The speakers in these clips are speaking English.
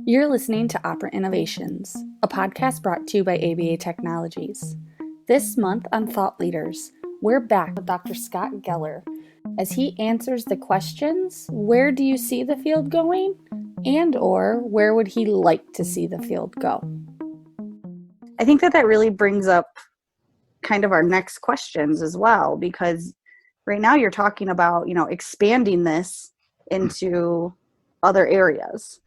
You're listening to Operant Innovations, a podcast brought to you by ABA Technologies. This month on Thought Leaders, we're back with Dr. Scott Geller as he answers the questions, where do you see the field going? And or where would he like to see the field go? I think that really brings up kind of our next questions as well, because right now you're talking about, expanding this into other areas.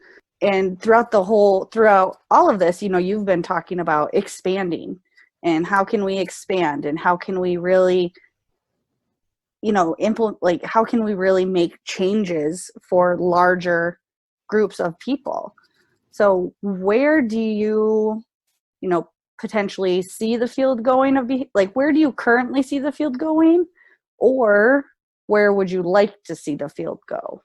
And throughout all of this, you've been talking about expanding and how can we expand and how can we really, how can we really make changes for larger groups of people? So where do you, potentially see the field going where do you currently see the field going, or where would you like to see the field go?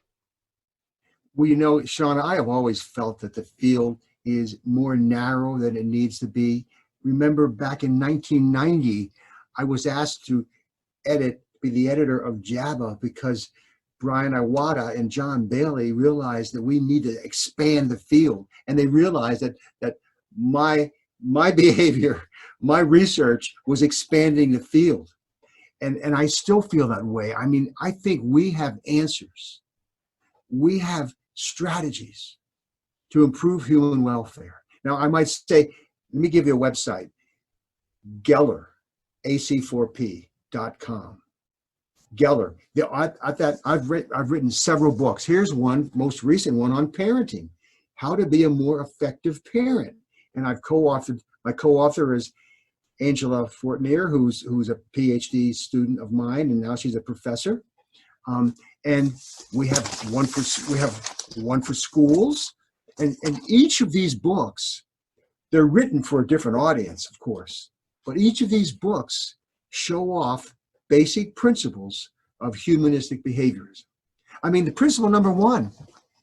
Well, Shauna, I have always felt that the field is more narrow than it needs to be. Remember back in 1990, I was asked to be the editor of JABA because Brian Iwata and John Bailey realized that we need to expand the field. And they realized that my behavior, my research was expanding the field. And I still feel that way. I mean, I think we have answers. We have strategies to improve human welfare. Now, I might say, let me give you a website, Geller, ac4p.com. Geller. I've written several books. Here's one, most recent one on parenting, how to be a more effective parent. And I've co-authored, my co-author is Angela Fortnier, who's a PhD student of mine, and now she's a professor. And we have one for schools, and each of these books, they're written for a different audience, of course, but each of these books show off basic principles of humanistic behaviorism. I mean, the principle number one,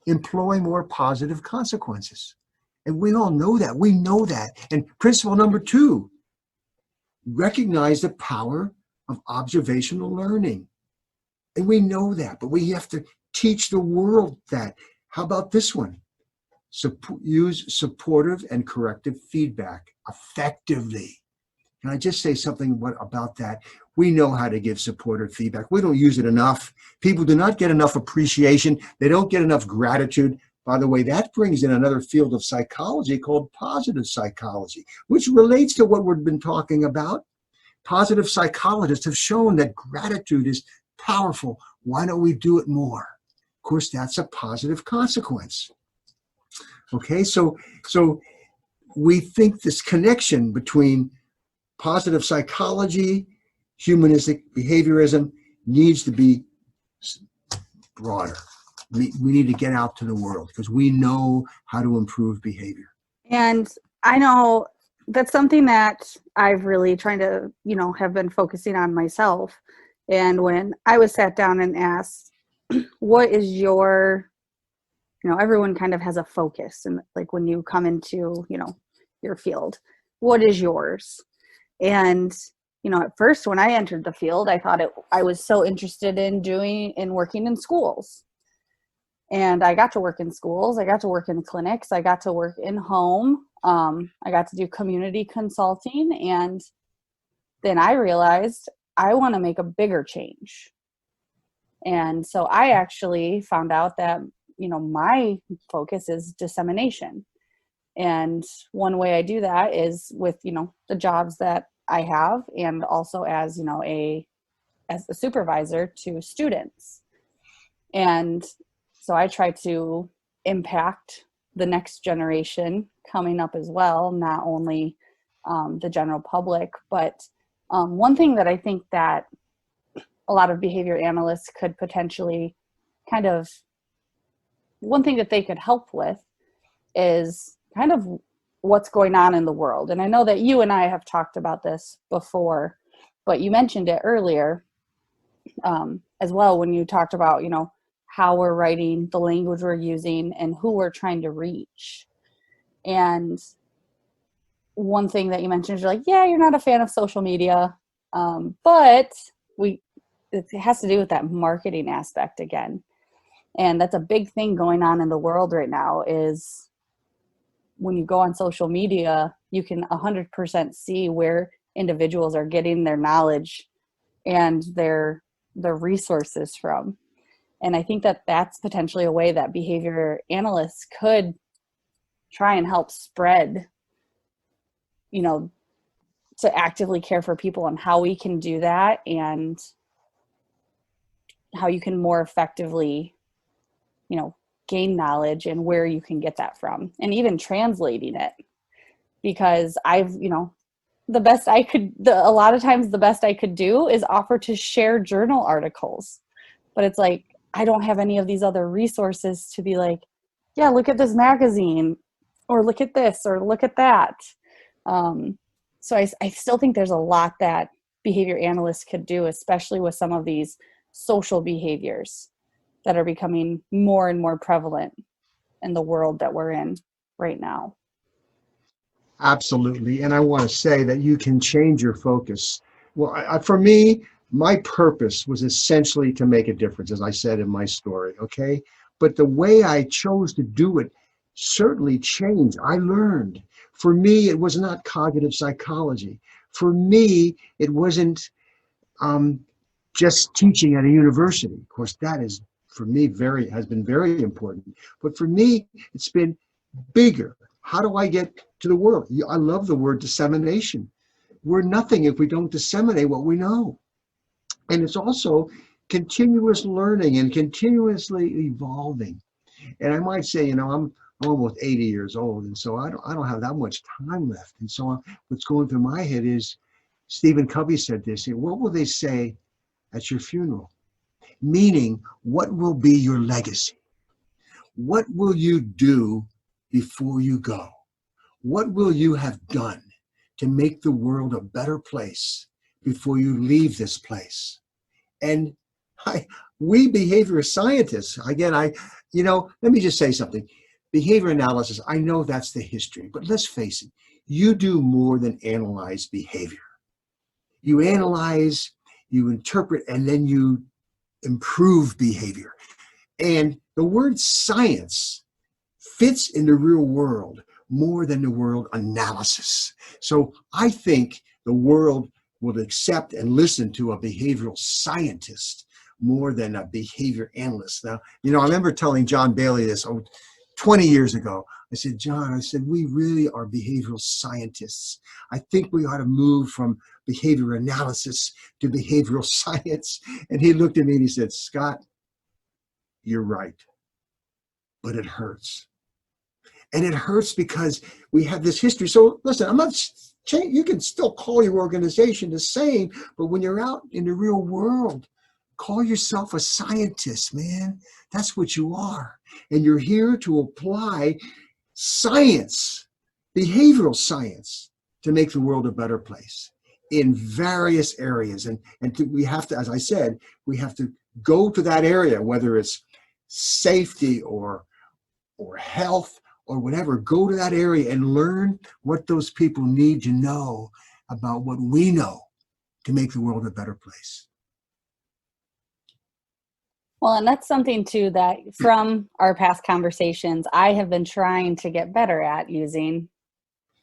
employ more positive consequences. And we all know that. We know that. And principle number two, recognize the power of observational learning. And we know that, but we have to teach the world that. How about this one? Use supportive and corrective feedback effectively. Can I just say something about that? We know how to give supportive feedback. We don't use it enough. People do not get enough appreciation. They don't get enough gratitude. By the way, that brings in another field of psychology called positive psychology, which relates to what we've been talking about. Positive psychologists have shown that gratitude is powerful. Why don't we do it more? Of course, that's a positive consequence. Okay, so we think this connection between positive psychology, humanistic behaviorism needs to be broader. We need to get out to the world because we know how to improve behavior. And I know that's something that I've really trying to, have been focusing on myself. And when I was sat down and asked, what is your, everyone kind of has a focus. And like when you come into, your field, what is yours? And, at first when I entered the field, I thought I was so interested in working in schools. And I got to work in schools. I got to work in clinics. I got to work in home. I got to do community consulting. And then I realized I want to make a bigger change. And so I actually found out that, my focus is dissemination. And one way I do that is with, the jobs that I have, and also as, as a supervisor to students. And so I try to impact the next generation coming up as well, not only the general public, but one thing that I think that a lot of behavior analysts could potentially one thing that they could help with is kind of what's going on in the world. And I know that you and I have talked about this before, but you mentioned it earlier as well when you talked about, how we're writing, the language we're using, and who we're trying to reach. And one thing that you mentioned is you're like, yeah, you're not a fan of social media, but it has to do with that marketing aspect again. And that's a big thing going on in the world right now is when you go on social media, you can 100% see where individuals are getting their knowledge and their resources from. And I think that that's potentially a way that behavior analysts could try and help spread, you know, to actively care for people, and how we can do that, and how you can more effectively, you know, gain knowledge and where you can get that from, and even translating it. Because I've, you know, a lot of times the best I could do is offer to share journal articles. But it's like, I don't have any of these other resources to be like, yeah, look at this magazine, or look at this, or look at that. So I still think there's a lot that behavior analysts could do, especially with some of these social behaviors that are becoming more and more prevalent in the world that we're in right now. Absolutely. And I want to say that you can change your focus. Well, for me, my purpose was essentially to make a difference, as I said in my story, okay? But the way I chose to do it certainly changed. I learned. For me, it was not cognitive psychology. For me, it wasn't just teaching at a university. Of course, that is, for me, has been very important. But for me, it's been bigger. How do I get to the world? I love the word dissemination. We're nothing if we don't disseminate what we know. And it's also continuous learning and continuously evolving. And I might say, I'm almost 80 years old, and so I don't have that much time left. And so what's going through my head is, Stephen Covey said this, what will they say at your funeral? Meaning, what will be your legacy? What will you do before you go? What will you have done to make the world a better place before you leave this place? And we behavior scientists, again, let me just say something. Behavior analysis, I know that's the history, but let's face it, you do more than analyze behavior. You analyze, you interpret, and then you improve behavior. And the word science fits in the real world more than the word analysis. So I think the world will accept and listen to a behavioral scientist more than a behavior analyst. Now, I remember telling John Bailey this 20 years ago. I said, John, we really are behavioral scientists. I think we ought to move from behavior analysis to behavioral science. And he looked at me and he said, Scott, you're right, but it hurts. And it hurts because we have this history. So listen, you can still call your organization the same, but when you're out in the real world, call yourself a scientist, man. That's what you are. And you're here to apply science, behavioral science, to make the world a better place in various areas. And we have to, as I said, we have to go to that area, whether it's safety or health or whatever, go to that area and learn what those people need to know about what we know to make the world a better place. Well, and that's something too that from our past conversations, I have been trying to get better at using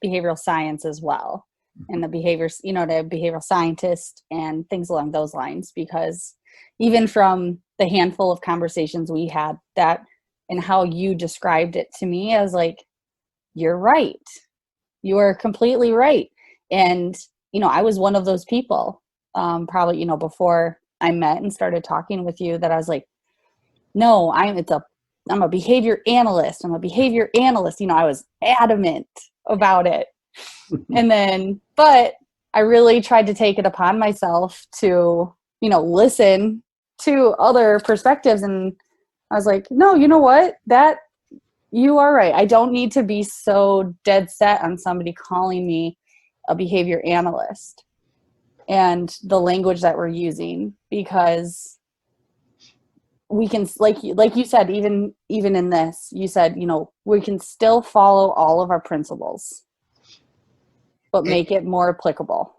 behavioral science as well. And the behavioral scientist and things along those lines, because even from the handful of conversations we had, that and how you described it to me, I was like, you're right. You are completely right. And, I was one of those people, probably, before I met and started talking with you, that I was like, no, I'm a behavior analyst. I'm a behavior analyst. I was adamant about it. And then, but I really tried to take it upon myself to, listen to other perspectives. And I was like, no, you know what? That you are right. I don't need to be so dead set on somebody calling me a behavior analyst and the language that we're using, because we can, like you said, even in this, you said, we can still follow all of our principles, but make it more applicable.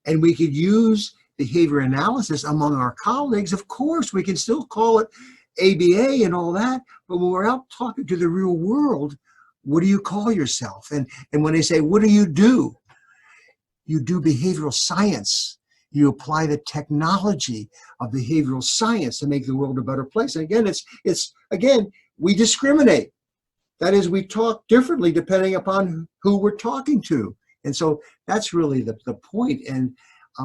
And we could use behavior analysis among our colleagues. Of course, we can still call it ABA and all that, but when we're out talking to the real world, What do you call yourself? And when they say, what do? You do behavioral science. You apply the technology of behavioral science to make the world a better place. And again, it's again, we discriminate. That is, we talk differently depending upon who we're talking to. And so that's really the point. And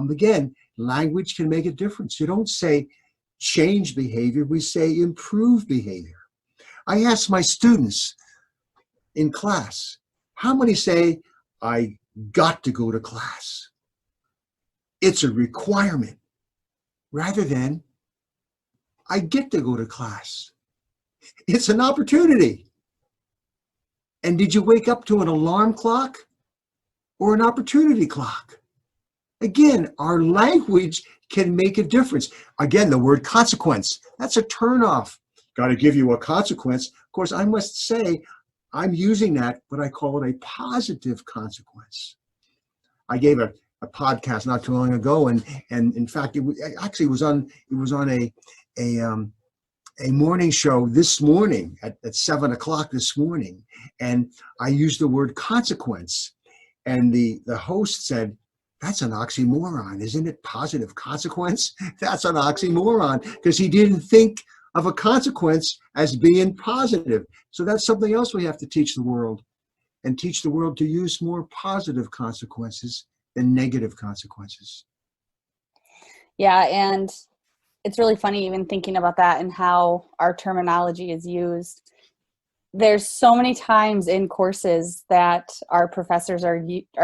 again, language can make a difference. You don't say change behavior, we say improve behavior. I ask my students in class, how many say, I got to go to class? It's a requirement, rather than, I get to go to class. It's an opportunity. And did you wake up to an alarm clock or an opportunity clock? Again, our language can make a difference. Again, the word consequence, that's a turnoff. Got to give you a consequence. Of course, I must say, I'm using that, but I call it a positive consequence. I gave a podcast not too long ago, and in fact, it was on a morning show this morning at 7 o'clock this morning, and I used the word consequence, and the host said, that's an oxymoron, isn't it? Positive consequence? That's an oxymoron, because he didn't think of a consequence as being positive. So that's something else we have to teach the world, and teach the world to use more positive consequences than negative consequences. Yeah, and it's really funny even thinking about that and how our terminology is used. There's so many times in courses that our professors are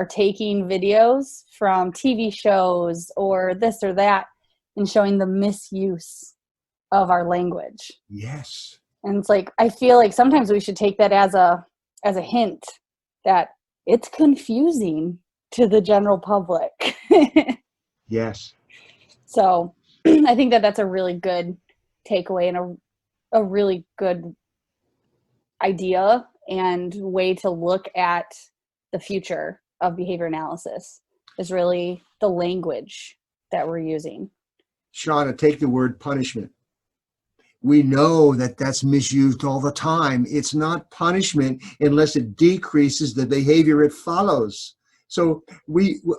taking videos from TV shows or this or that and showing the misuse of our language. Yes. And it's like, I feel like sometimes we should take that as a hint that it's confusing to the general public. Yes. So I think that that's a really good takeaway and a really good idea and way to look at the future of behavior analysis is really the language that we're using. Shauna, take the word punishment. We know that that's misused all the time. It's not punishment unless it decreases the behavior it follows. So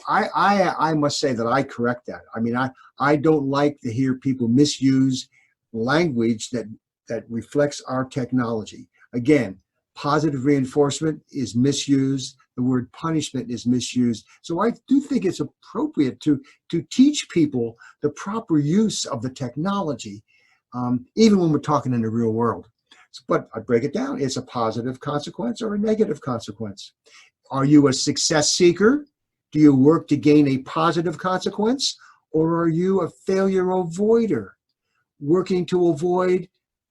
I must say that I correct that. I mean, I don't like to hear people misuse language that reflects our technology. Again, positive reinforcement is misused. The word punishment is misused. So I do think it's appropriate to teach people the proper use of the technology, even when we're talking in the real world. But I break it down. It's a positive consequence or a negative consequence. Are you a success seeker? Do you work to gain a positive consequence? Or are you a failure avoider, working to avoid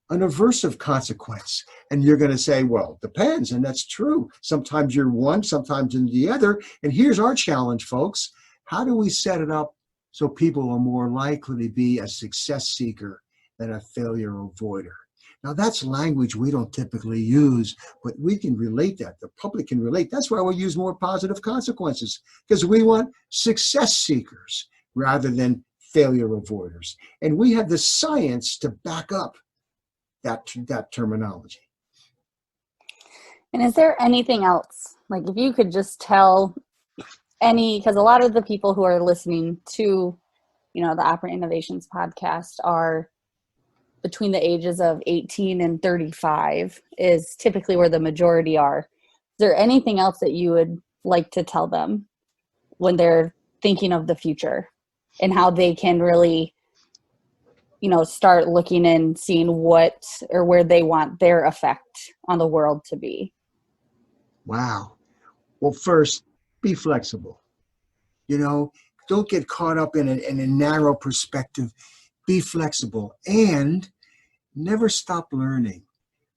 an aversive consequence? And you're going to say, well, depends. And that's true. Sometimes you're one, sometimes you're the other. And here's our challenge, folks. How do we set it up so people are more likely to be a success seeker than a failure avoider? Now, that's language we don't typically use, but we can relate that. The public can relate. That's why we use more positive consequences, because we want success seekers rather than failure avoiders. And we have the science to back up that terminology. And is there anything else? Like, if you could just tell because a lot of the people who are listening to, the Operant Innovations podcast are between the ages of 18 and 35 is typically where the majority are. Is there anything else that you would like to tell them when they're thinking of the future and how they can really, start looking and seeing what or where they want their effect on the world to be? Wow. Well, first, be flexible. Don't get caught up in a narrow perspective. Be flexible and never stop learning.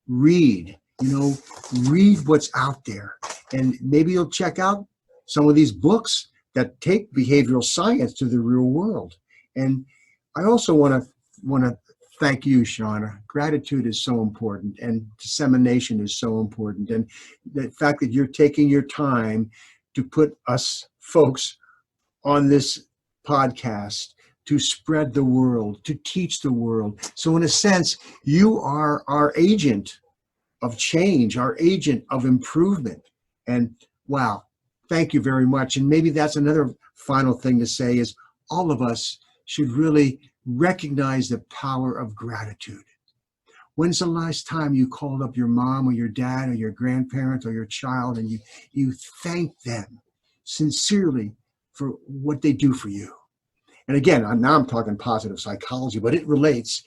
Read, read what's out there. And maybe you'll check out some of these books that take behavioral science to the real world. And I also want to thank you, Shauna. Gratitude is so important, and dissemination is so important. And the fact that you're taking your time to put us folks on this podcast to spread the world, to teach the world. So in a sense, you are our agent of change, our agent of improvement. And wow, thank you very much. And maybe that's another final thing to say is all of us should really recognize the power of gratitude. When's the last time you called up your mom or your dad or your grandparent or your child and you thanked them sincerely for what they do for you? And again, now I'm talking positive psychology, but it relates,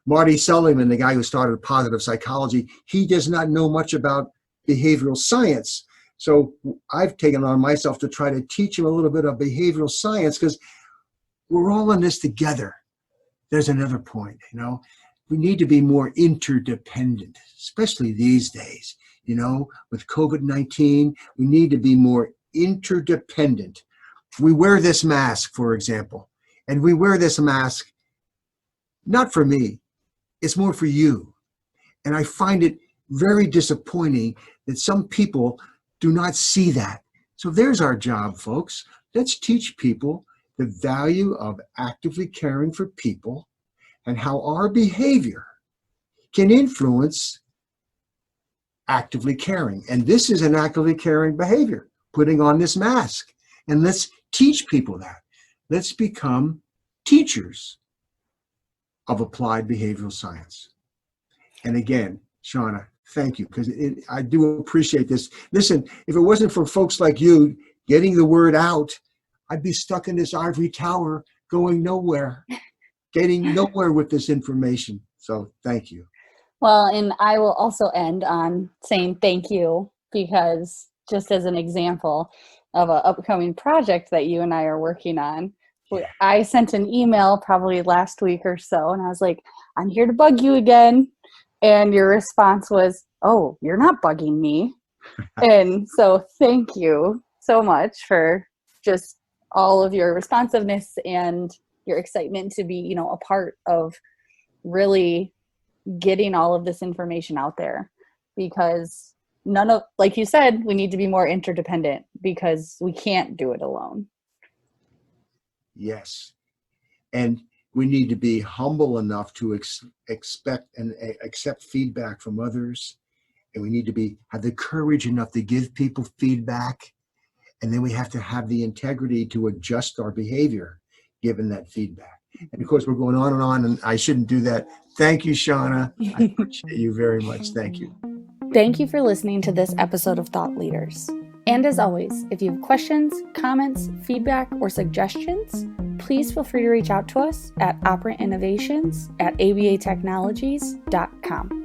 Marty Seligman, the guy who started positive psychology, he does not know much about behavioral science. So I've taken on myself to try to teach him a little bit of behavioral science because we're all in this together. There's another point, we need to be more interdependent, especially these days, with COVID-19, we need to be more interdependent. We wear this mask, for example, and we wear this mask not for me, it's more for you. And I find it very disappointing that some people do not see that. So there's our job, folks. Let's teach people the value of actively caring for people and how our behavior can influence actively caring. And this is an actively caring behavior, putting on this mask. And let's teach people that. Let's become teachers of applied behavioral science. And again, Shauna, thank you, because I do appreciate this. Listen, if it wasn't for folks like you getting the word out, I'd be stuck in this ivory tower going nowhere, getting nowhere with this information. So thank you. Well, and I will also end on saying thank you, because just as an example of an upcoming project that you and I are working on, I sent an email probably last week or so, and I was like, I'm here to bug you again. And your response was, oh, you're not bugging me. And so thank you so much for just all of your responsiveness and your excitement to be, a part of really getting all of this information out there, because like you said, we need to be more interdependent because we can't do it alone. Yes. And we need to be humble enough to expect and accept feedback from others. And we need to have the courage enough to give people feedback. And then we have to have the integrity to adjust our behavior given that feedback. And of course, we're going on, and I shouldn't do that. Thank you, Shauna. I appreciate you very much. Thank you. Thank you for listening to this episode of Thought Leaders. And as always, if you have questions, comments, feedback, or suggestions, please feel free to reach out to us at Operant Innovations at abatechnologies.com.